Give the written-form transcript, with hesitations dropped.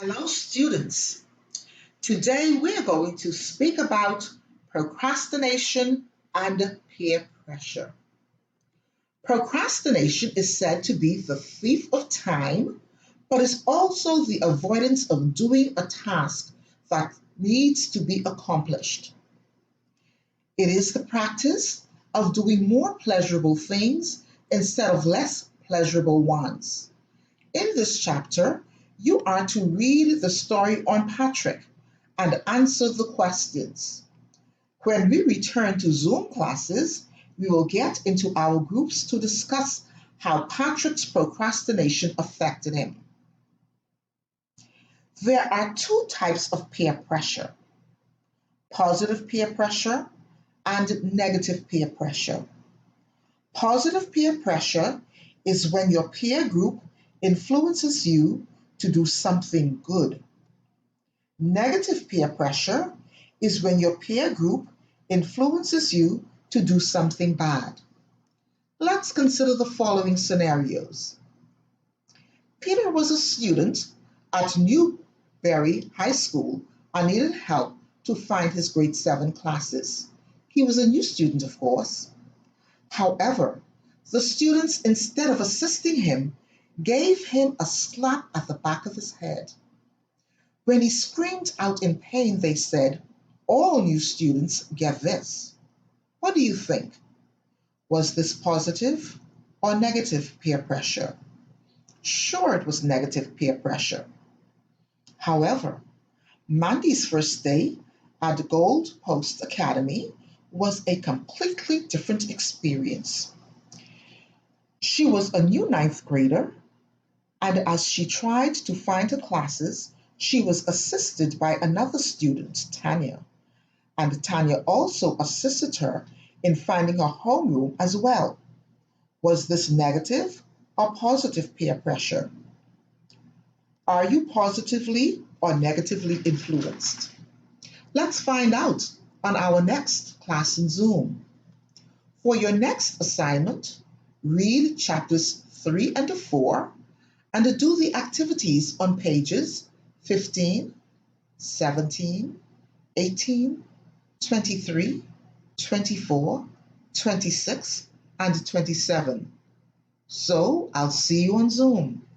Hello, students. Today we're going to speak about procrastination and peer pressure. Procrastination is said to be the thief of time, but is also the avoidance of doing a task that needs to be accomplished. It is the practice of doing more pleasurable things instead of less pleasurable ones. In this chapter, you are to read the story on Patrick and answer the questions. When we return to Zoom classes, we will get into our groups to discuss how Patrick's procrastination affected him. There are two types of peer pressure: positive peer pressure and negative peer pressure. Positive peer pressure is when your peer group influences you to do something good. Negative peer pressure is when your peer group influences you to do something bad. Let's consider the following scenarios. Peter was a student at Newberry High School and needed help to find his grade 7 classes. He was a new student, of course. However, the students, instead of assisting him, gave him a slap at the back of his head. When he screamed out in pain, they said, "All new students get this." What do you think? Was this positive or negative peer pressure? Sure, it was negative peer pressure. However, Mandy's first day at Gold Post Academy was a completely different experience. She was a new ninth grader, and as she tried to find her classes, she was assisted by another student, Tanya, and Tanya also assisted her in finding her homeroom as well. Was this negative or positive peer pressure? Are you positively or negatively influenced? Let's find out on our next class in Zoom. For your next assignment, read chapters 3 and 4 and do the activities on pages 15, 17, 18, 23, 24, 26, and 27. So I'll see you on Zoom.